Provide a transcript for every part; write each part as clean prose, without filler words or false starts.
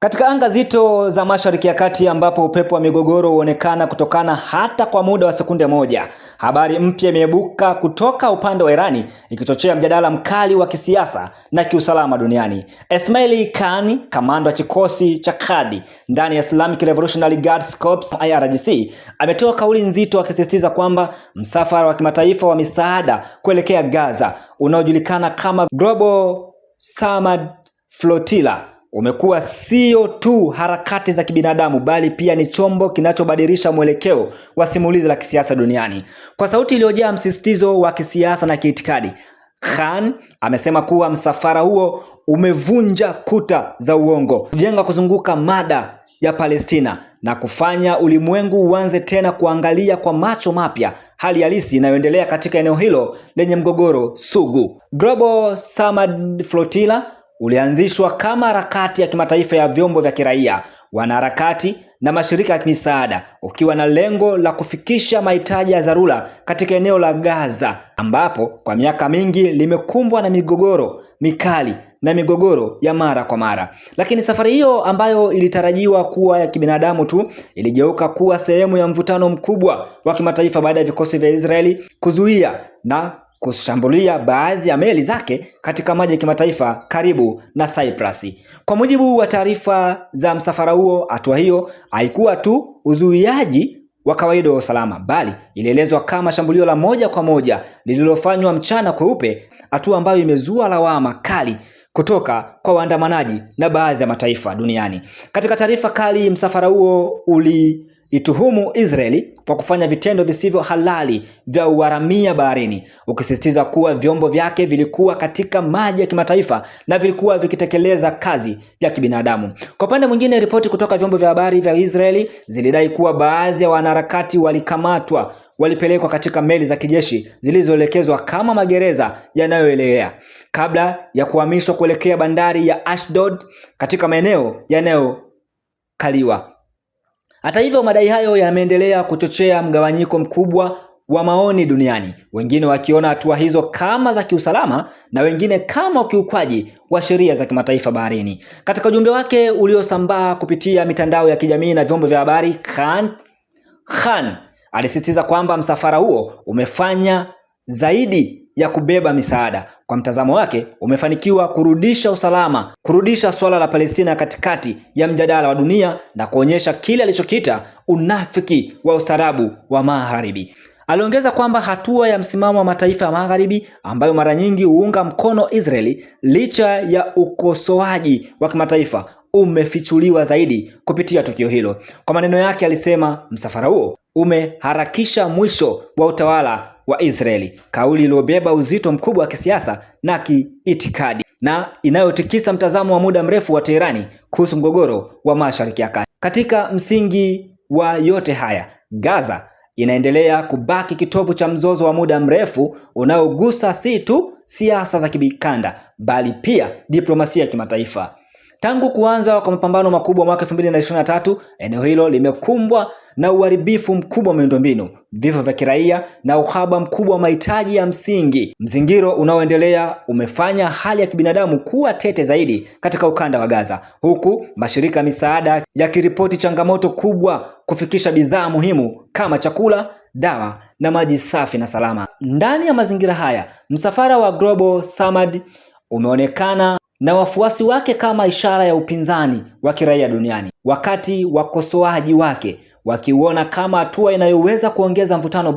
Katika anga zito za Mashariki ya Kati ambapo upepo wa migogoro huonekana kutokana hata kwa muda wa sekunde moja, habari mpya imeibuka kutoka upande wa Irani ikichochea mjadala mkali wa kisiasa na kiusalama duniani. Esmail Khan, kamanda wa kikosi cha Kurdi ndani ya Islamic Revolutionary Guards Corps IRGC, ametoa kauli nzito akisisitiza kwamba msafara wa kimataifa wa misaada kuelekea Gaza unaojulikana kama Global Samad Flotilla umekuwa sio tu harakati za kibinadamu bali pia ni chombo kinachobadilisha mwelekeo wa simulizi la kisiasa duniani. Kwa sauti iliyojaa msisitizo wa kisiasa na kiitikadi, Khan amesema kuwa msafara huo umevunja kuta za uongo, kujenga kuzunguka mada ya Palestina na kufanya ulimwengu uanze tena kuangalia kwa macho mapya hali halisi inayoendelea katika eneo hilo lenye mgogoro sugu. Global Samad Flotilla ulianzishwa kama harakati ya kimataifa ya vyombo vya kiraia, wanaharakati na mashirika ya misaada, ukiwa na lengo la kufikisha mahitaji ya dharura katika eneo la Gaza ambapo kwa miaka mingi limekumbwa na migogoro mikali na migogoro ya mara kwa mara. Lakini safari hiyo ambayo ilitarajiwa kuwa ya kibinadamu tu iligeuka kuwa sehemu ya mvutano mkubwa wa kimataifa baada ya vikosi vya Israeli kuzuia na kushambulia baadhi ya meli zake katika maji ya kimataifa karibu na Cyprus. Kwa mujibu wa taarifa za msafara huo, hatua hiyo haikuwa tu uzuiaji wa kawaida wa usalama bali ilielezwa kama shambulio la moja kwa moja lililofanywa mchana kweupe, hatua ambayo imezua lawama kali kutoka kwa waandamanaji na baadhi ya mataifa duniani. Katika taarifa kali, msafara huo ituhumu Israeli kwa kufanya vitendo visivyo halali vya uharamia baharini, ukisisitiza kuwa vyombo vyake vilikuwa katika maji ya kimataifa na vilikuwa vikitekeleza kazi ya kibinadamu. Kwa upande mwingine, ripoti kutoka vyombo vya habari vya Israeli zilidai kuwa baadhi ya wanaharakati walikamatwa, walipelekwa katika meli za kijeshi zilizoelekezwa kama magereza yanayoelea kabla ya kuhamishwa kuelekea bandari ya Ashdod katika maeneo yanayokaliwa. Hata hivyo, madai hayo yameendelea kuchochea mgawanyiko mkubwa wa maoni duniani, wengine wakiona hatua hizo kama za kiusalama na wengine kama ukiukwaji wa sheria za kimataifa baharini. Katika ujumbe wake uliosambaa kupitia mitandao ya kijamii na vyombo vya habari, Khan alisisitiza kwamba msafara huo umefanya zaidi ya kubeba misaada. Kwa mtazamo wake, umefanikiwa kurudisha usalama, kurudisha swala la Palestina katikati ya mjadala wa dunia na kuonyesha kile alichokiita unafiki wa ustaarabu wa Magharibi. Aliongeza kwamba hatua ya msimamo wa mataifa ya Magharibi ambayo mara nyingi huunga mkono Israeli licha ya ukosoaji wa kimataifa umefichuliwa zaidi kupitia tukio hilo. Kwa maneno yake, alisema msafara huo umeharakisha mwisho wa utawala wa Israeli, kauli iliyobeba uzito mkubwa wa kisiasa na kiitikadi na inayotikisa mtazamo wa muda mrefu wa Teherani kuhusu mgogoro wa Mashariki ya Kati. Katika msingi wa yote haya, Gaza inaendelea kubaki kitovu cha mzozo wa muda mrefu unaogusa si tu siasa za kikanda bali pia diplomasia ya kimataifa. Tangu kuanza kwa mapambano makubwa mwaka 2023, eneo hilo limekumbwa na uharibifu mkubwa wa miundombinu, vifo vya kiraia na uhaba mkubwa wa mahitaji ya msingi. Mzingiro unaoendelea umefanya hali ya kibinadamu kuwa tete zaidi katika ukanda wa Gaza, huku mashirika ya misaada yakiripoti changamoto kubwa kufikisha bidhaa muhimu kama chakula, dawa na maji safi na salama. Ndani ya mazingira haya, msafara wa Global Samad umeonekana na wafuasi wake kama ishara ya upinzani wa kiraia duniani, wakati wakosoaji wake wakiuona kama hatua inayoweza kuongeza mvutano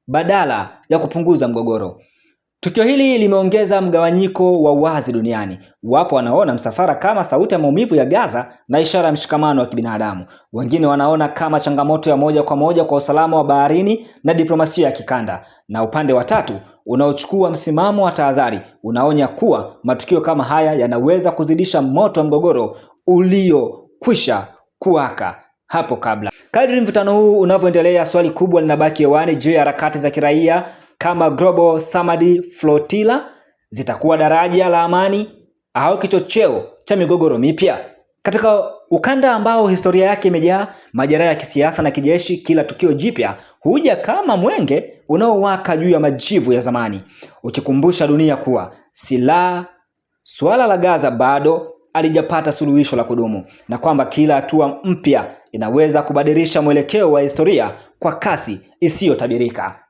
badala ya kupunguza mgogoro. Tukio hili limeongeza mgawanyiko wa wazi duniani. Wapo wanaona msafara kama sauti ya maumivu ya Gaza na ishara ya mshikamano wa kibinadamu. Wengine wanaona kama changamoto ya moja kwa moja kwa usalama wa baharini na diplomasia ya kikanda. Na upande wa tatu unaochukua msimamo wa tahadhari unaonya kuwa matukio kama haya yanaweza kuzidisha moto wa mgogoro uliokwisha kuwaka hapo kabla. Kadri mvutano huu unavyoendelea, swali kubwa linabaki hewani: je, harakati za kiraia kama Global Samad Flotilla zitakuwa daraja la amani au kichocheo cha migogoro mipya? Katika ukanda ambao historia yake imejaa majeraha ya kisiasa na kijeshi, kila tukio jipya huja kama mwenge unaowaka juu ya majivu ya zamani, ukikumbusha dunia kuwa swala la Gaza bado alijapata suluhisho la kudumu, na kwamba kila hatua mpya inaweza kubadilisha mwelekeo wa historia kwa kasi isiyotabirika.